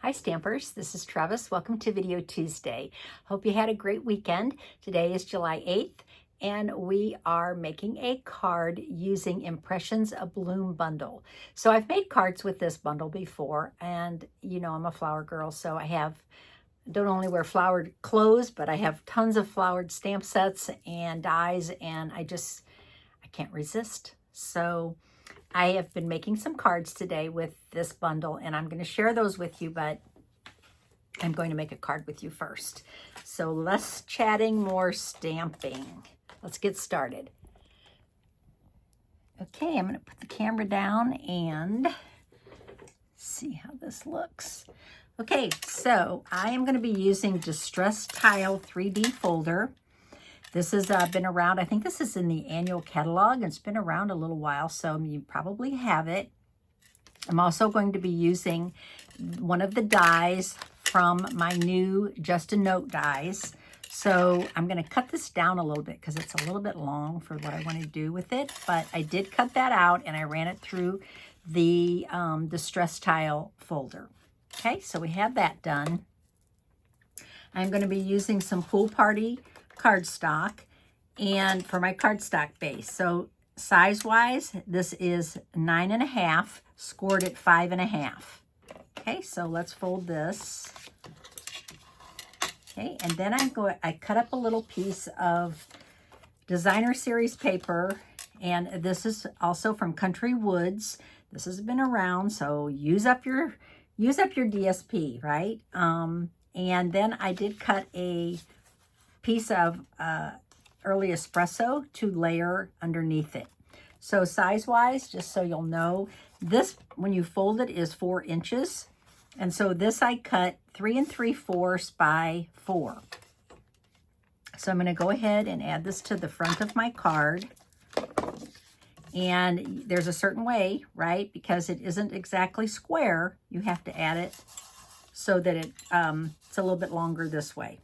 Hi Stampers, this is Trevis. Welcome to Video Tuesday. Hope you had a great weekend. Today is July 8th and we are making a card using Impressions Abloom bundle. So I've made cards with this bundle before, and you know I'm a flower girl, so I don't only wear flowered clothes, but I have tons of flowered stamp sets and dies, and I can't resist. So I have been making some cards today with this bundle, and I'm going to share those with you, but I'm going to make a card with you first. So less chatting, more stamping. Let's get started. Okay, I'm going to put the camera down and see how this looks. Okay, so I am going to be using Distress Tile 3D folder. This has been around, I think this is in the annual catalog, and it's been around a little while, so you probably have it. I'm also going to be using one of the dies from my new Just a Note dies. So I'm going to cut this down a little bit because it's a little bit long for what I want to do with it, but I did cut that out and I ran it through the Distress Tile folder. Okay, so we have that done. I'm going to be using some Pool Party cardstock and for my cardstock base. So size wise, this is 9.5 scored at 5.5. Okay, so let's fold this. Okay, and then I cut up a little piece of designer series paper, and this is also from Country Woods. This has been around, so use up your DSP, right? And then I did cut a piece of early espresso to layer underneath it. So size-wise, just so you'll know, this, when you fold it, is 4 inches. And so this I cut 3 3/4 by 4. So I'm going to go ahead and add this to the front of my card. And there's a certain way, right? Because it isn't exactly square, you have to add it so that it's a little bit longer this way.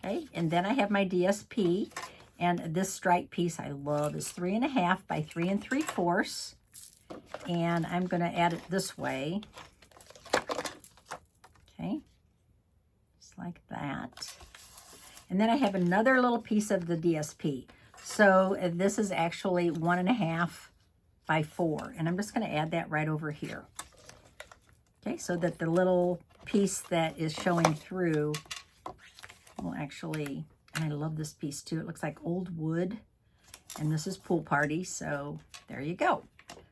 Okay, and then I have my DSP, and this stripe piece I love is 3.5 by 3 3/4, and I'm going to add it this way. Okay, just like that. And then I have another little piece of the DSP. So this is actually 1.5 by 4, and I'm just going to add that right over here. Okay, so that the little piece that is showing through will actually, and I love this piece too. It looks like old wood, and this is Pool Party, so there you go.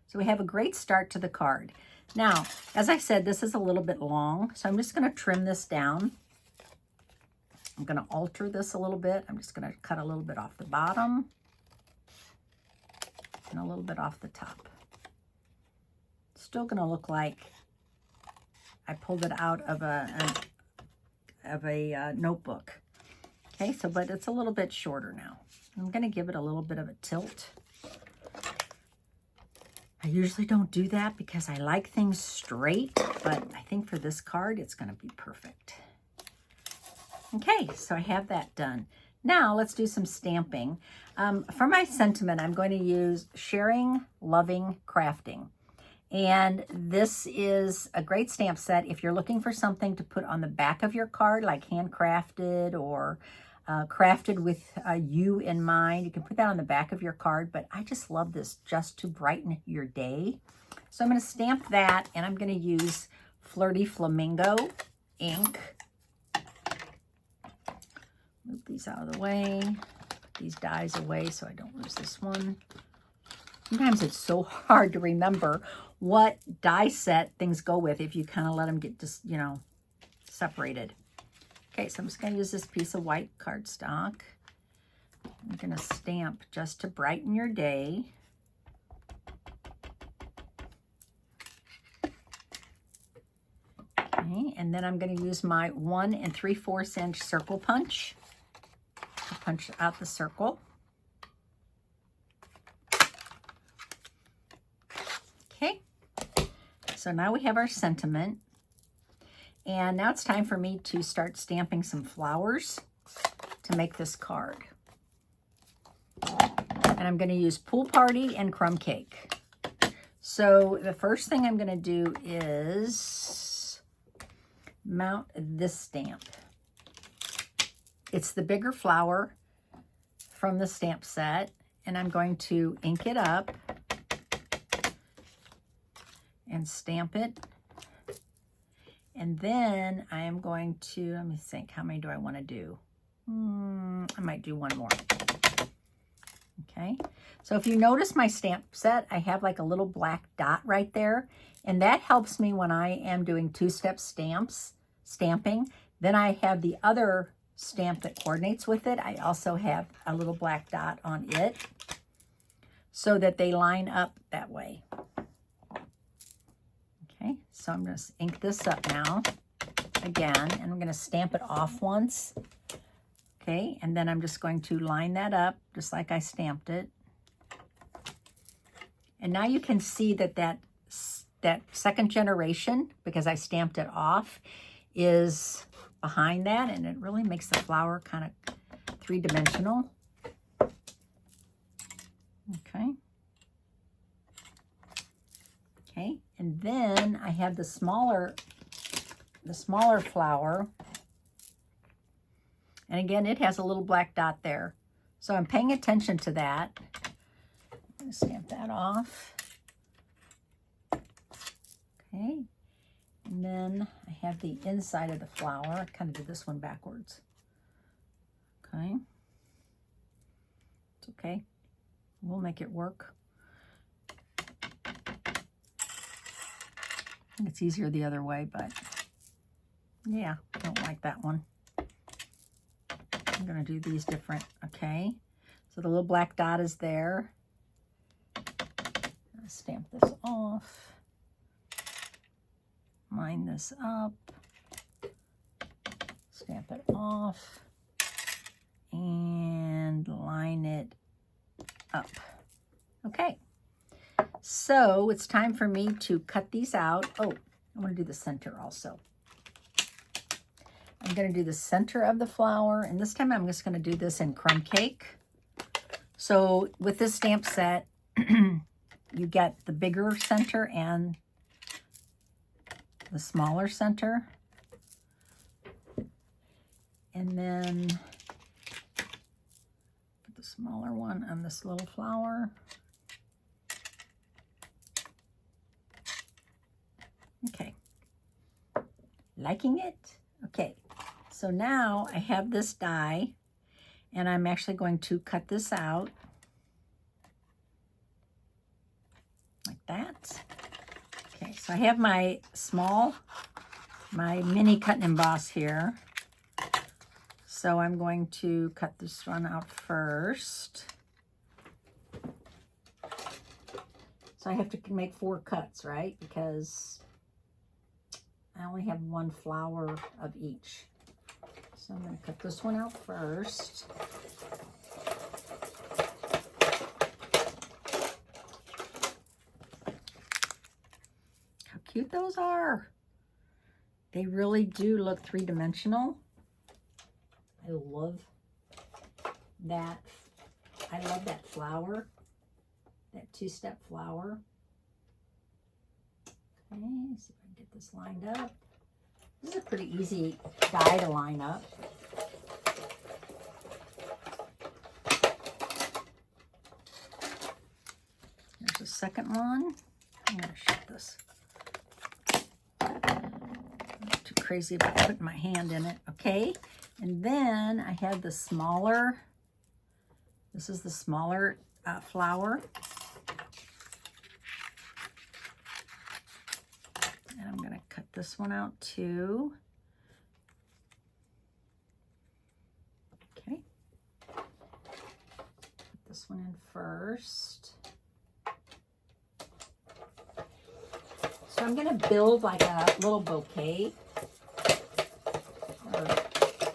So we have a great start to the card. Now, as I said, this is a little bit long, so I'm just going to trim this down. I'm going to alter this a little bit. I'm just going to cut a little bit off the bottom and a little bit off the top. Still going to look like I pulled it out of a notebook. Okay, so but it's a little bit shorter now. I'm going to give it a little bit of a tilt. I usually don't do that because I like things straight, but I think for this card, it's going to be perfect. Okay, so I have that done. Now let's do some stamping. For my sentiment, I'm going to use Sharing, Loving, Crafting. And this is a great stamp set if you're looking for something to put on the back of your card, like handcrafted or crafted with you in mind. You can put that on the back of your card, but I just love this just to brighten your day. So I'm going to stamp that, and I'm going to use Flirty Flamingo ink. Move these out of the way, put these dies away so I don't lose this one. Sometimes it's so hard to remember what die set things go with if you kind of let them get just, you know, separated. Okay, so I'm just going to use this piece of white cardstock. I'm going to stamp just to brighten your day. Okay, and then I'm going to use my 1 3/4 inch circle punch to punch out the circle. Okay, so now we have our sentiment. And now it's time for me to start stamping some flowers to make this card. And I'm going to use Pool Party and Crumb Cake. So the first thing I'm going to do is mount this stamp. It's the bigger flower from the stamp set, and I'm going to ink it up and stamp it. And then I am going to, let me think, how many do I want to do? I might do one more. Okay, so if you notice my stamp set, I have like a little black dot right there, and that helps me when I am doing two-step stamping. Then I have the other stamp that coordinates with it. I also have a little black dot on it so that they line up that way. Okay, so I'm going to ink this up now again, and I'm going to stamp it off once. Okay, and then I'm just going to line that up just like I stamped it. And now you can see that that second generation, because I stamped it off, is behind that, and it really makes the flower kind of three-dimensional. Okay. Okay, and then I have the smaller flower. And again, it has a little black dot there. So I'm paying attention to that. I'm going to stamp that off. Okay. And then I have the inside of the flower. I kind of did this one backwards. Okay. It's okay. We'll make it work. I think it's easier the other way, but yeah, I don't like that one. I'm going to do these different, okay? So the little black dot is there. I'll stamp this off. Line this up. Stamp it off. And line it up. Okay. So it's time for me to cut these out. Oh, I want to do the center also. I'm going to do the center of the flower, and this time I'm just going to do this in crumb cake. So with this stamp set, you get the bigger center and the smaller center. And then put the smaller one on this little flower. Okay. Liking it? Okay. So now I have this die, and I'm actually going to cut this out like that. Okay, so I have my mini cut and emboss here. So I'm going to cut this one out first. So I have to make 4 cuts, right? Because I only have 1 flower of each. So I'm going to cut this one out first. How cute those are. They really do look three-dimensional. I love that. I love that flower, that two-step flower. Okay, see if I can get this lined up. This is a pretty easy die to line up. There's the second one. I'm going to shut this. I'm not too crazy about putting my hand in it. Okay, and then I have the smaller, this is the smaller flower. And I'm going to cut this one out too. Okay. Put this one in first. So I'm going to build like a little bouquet, or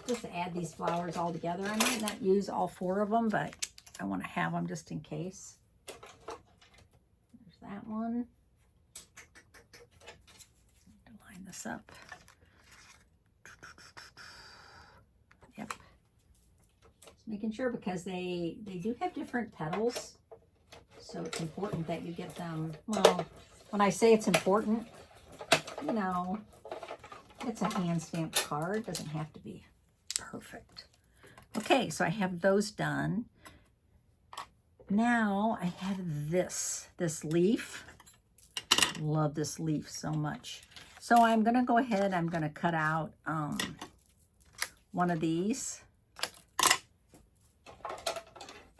just add these flowers all together. I might not use all 4 of them, but I want to have them just in case. There's that one. Line this up. Yep. Just making sure, because they do have different petals, so it's important that you get them. Well, when I say it's important, you know, It's a hand stamped card. Doesn't have to be perfect. Okay, so I have those done. Now I have this leaf. Love this leaf so much. So I'm going to go ahead, I'm going to cut out one of these. I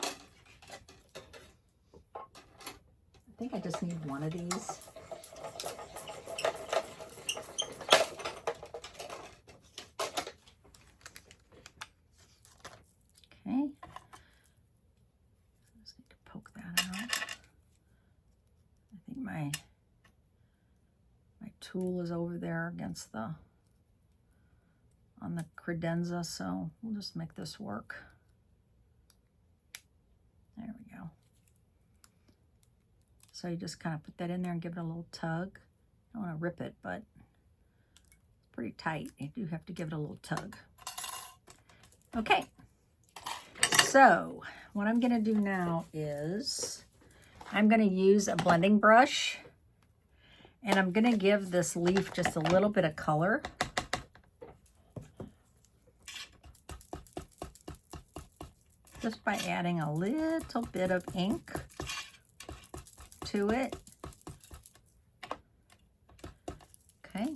think I just need one of these. Okay. Just need to poke that out. I think my tool is over there against the, on the credenza, so we'll just make this work. There we go. So you just kind of put that in there and give it a little tug. I don't want to rip it, but it's pretty tight. You do have to give it a little tug. Okay. So what I'm going to do now is I'm going to use a blending brush, and I'm going to give this leaf just a little bit of color. Just by adding a little bit of ink to it. Okay.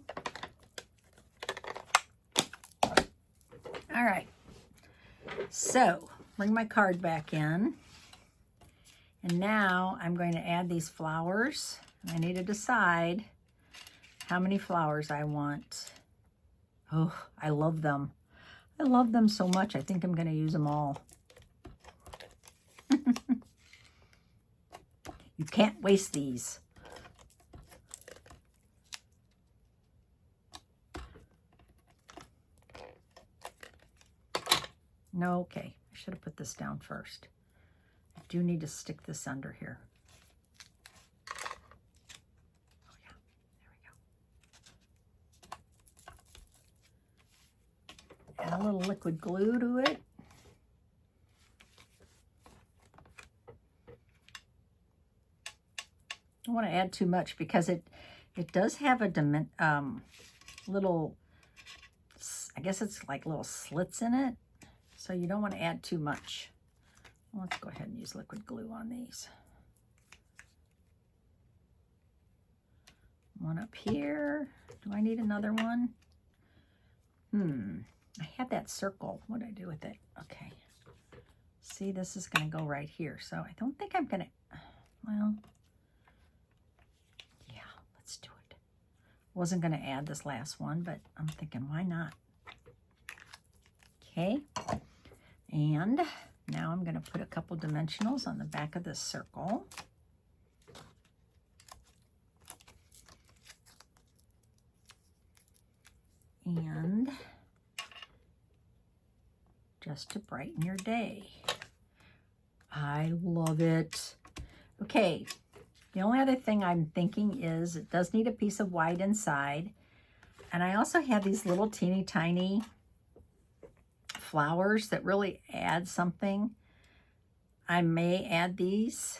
All right. So bring my card back in. And now I'm going to add these flowers. I need to decide how many flowers I want. Oh, I love them. I love them so much. I think I'm going to use them all. You can't waste these. No, okay. I should have put this down first. I do need to stick this under here. Oh yeah, there we go. Add a little liquid glue to it. I don't want to add too much because it does have a little, I guess it's like little slits in it. So you don't want to add too much. Let's go ahead and use liquid glue on these. One up here. Do I need another one? I had that circle. What did I do with it? Okay. See, this is going to go right here. So I don't think I'm going to, well, yeah, let's do it. Wasn't going to add this last one, but I'm thinking, why not? Okay. And now I'm going to put a couple dimensionals on the back of this circle. And just to brighten your day. I love it. Okay, the only other thing I'm thinking is it does need a piece of white inside. And I also have these little teeny tiny flowers that really add something. I may add these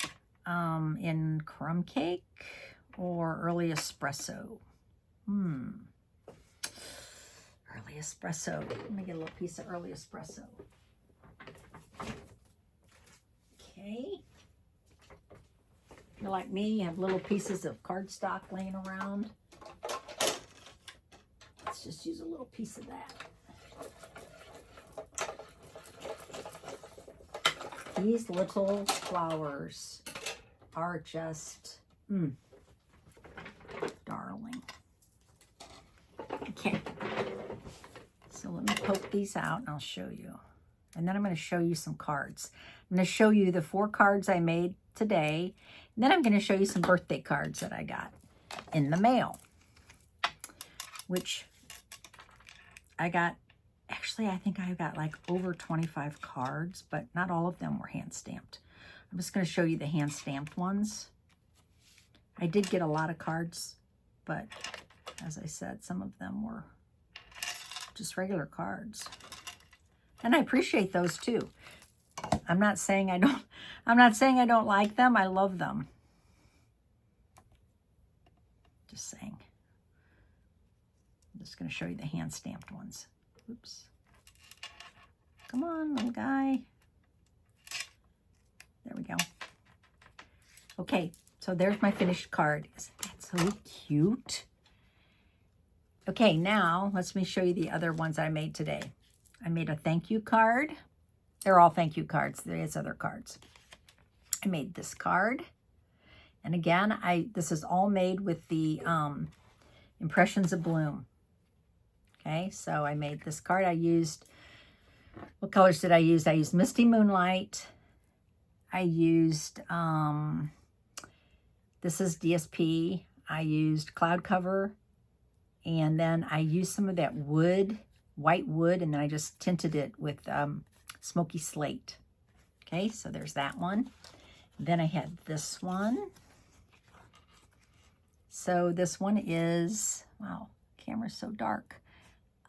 in crumb cake or early espresso. Early espresso. Let me get a little piece of early espresso. Okay. If you're like me, you have little pieces of cardstock laying around. Let's just use a little piece of that. These little flowers are just, darling. Okay. So let me poke these out and I'll show you. And then I'm going to show you some cards. I'm going to show you the 4 cards I made today. And then I'm going to show you some birthday cards that I got in the mail. Which I got, actually I think I got like over 25 cards, but not all of them were hand stamped. I'm just going to show you the hand stamped ones. I did get a lot of cards, but as I said, some of them were just regular cards. And I appreciate those too. I'm not saying I don't like them. I love them. Just saying. just going to show you the hand stamped ones. Oops. Come on, little guy. There we go. Okay, so there's my finished card. Isn't that so cute? Okay, now let me show you the other ones I made today. I made a thank you card. They're all thank you cards. There is other cards. I made this card. And again, this is all made with the Impressions of Bloom. Okay, so I made this card. I used, what colors did I use? I used Misty Moonlight. I used, this is DSP. I used Cloud Cover. And then I used some of that wood, white wood, and then I just tinted it with Smoky Slate. Okay, so there's that one. Then I had this one. So this one is, wow, camera's so dark.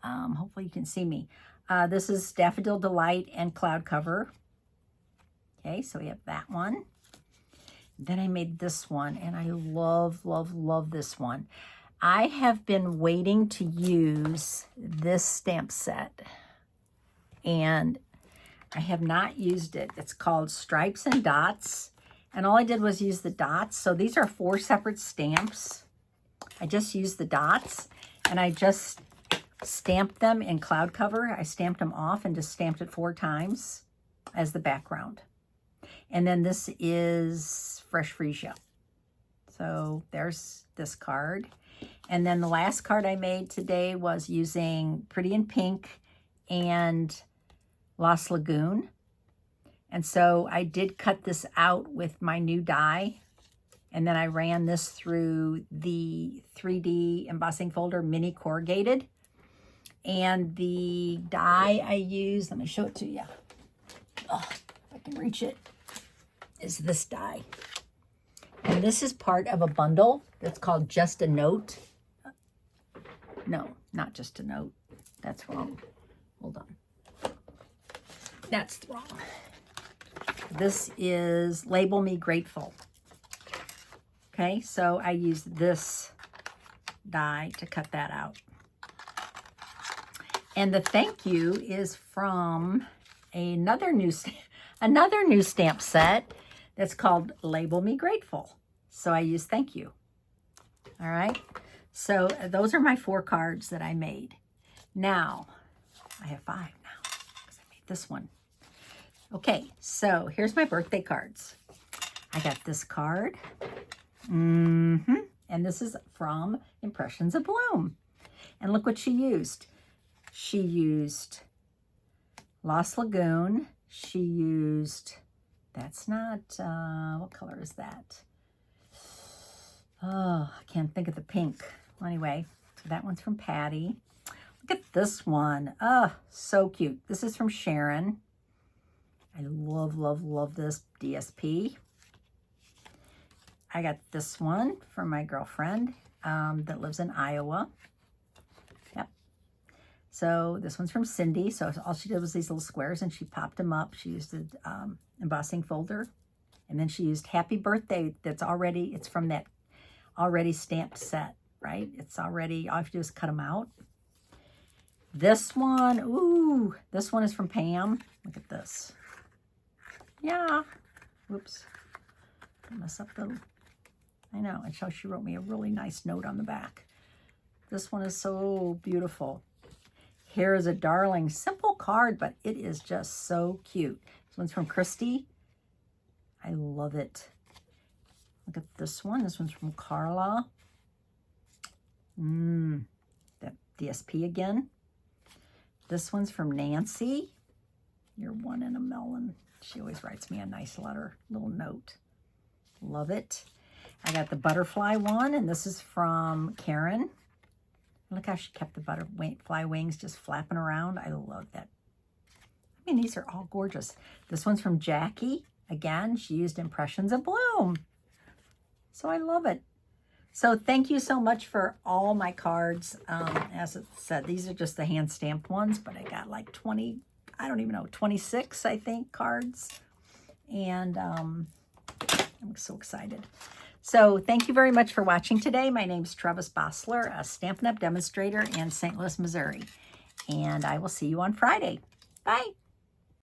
Hopefully you can see me. This is Daffodil Delight and Cloud Cover. Okay, so we have that one. Then I made this one, and I love, love, love this one. I have been waiting to use this stamp set, and I have not used it. It's called Stripes and Dots, and all I did was use the dots. So these are 4 separate stamps. I just used the dots, and I just stamped them in Cloud Cover. I stamped them off and just stamped it 4 times as the background. And then this is Fresh Freesia. So there's this card. And then the last card I made today was using Pretty in Pink and Lost Lagoon. And so I did cut this out with my new die. And then I ran this through the 3D embossing folder, mini corrugated. And the die I used, let me show it to you. Oh, if I can reach it, is this die. And this is part of a bundle that's called Just a Note. No, not Just a Note. That's wrong. Hold on. That's wrong. This is Label Me Grateful. Okay, so I used this die to cut that out. And the thank you is from another new stamp set that's called Label Me Grateful. So I use thank you. All right. So those are my 4 cards that I made. Now, I have 5 now because I made this one. Okay, so here's my birthday cards. I got this card. And this is from Impressions of Bloom. And look what she used. She used Lost Lagoon. She used, that's not, what color is that? Oh, I can't think of the pink. Well, anyway, so that one's from Patty. Look at this one. Oh, so cute. This is from Sharon. I love, love, love this DSP. I got this one from my girlfriend that lives in Iowa. Yep. So this one's from Cindy. So all she did was these little squares and she popped them up. She used the embossing folder. And then she used Happy Birthday. That's already, it's from that already stamped set, right? It's already, all I have to do is cut them out. This one, ooh, this one is from Pam. Look at this. Yeah. Whoops. I mess up the, I know. And so she wrote me a really nice note on the back. This one is so beautiful. Here is a darling, simple card, but it is just so cute. This one's from Christy. I love it. Look at this one. This one's from Carla. That DSP again. This one's from Nancy. You're one in a melon. She always writes me a nice letter, little note. Love it. I got the butterfly one, and this is from Karen. Look how she kept the butterfly wings just flapping around. I love that. I mean, these are all gorgeous. This one's from Jackie. Again, she used Impressions of Bloom. So I love it. So thank you so much for all my cards. As it said, these are just the hand-stamped ones, but I got like 20, I don't even know, 26, I think, cards. And I'm so excited. So thank you very much for watching today. My name is Trevis Bossler, a Stampin' Up! Demonstrator in St. Louis, Missouri. And I will see you on Friday. Bye.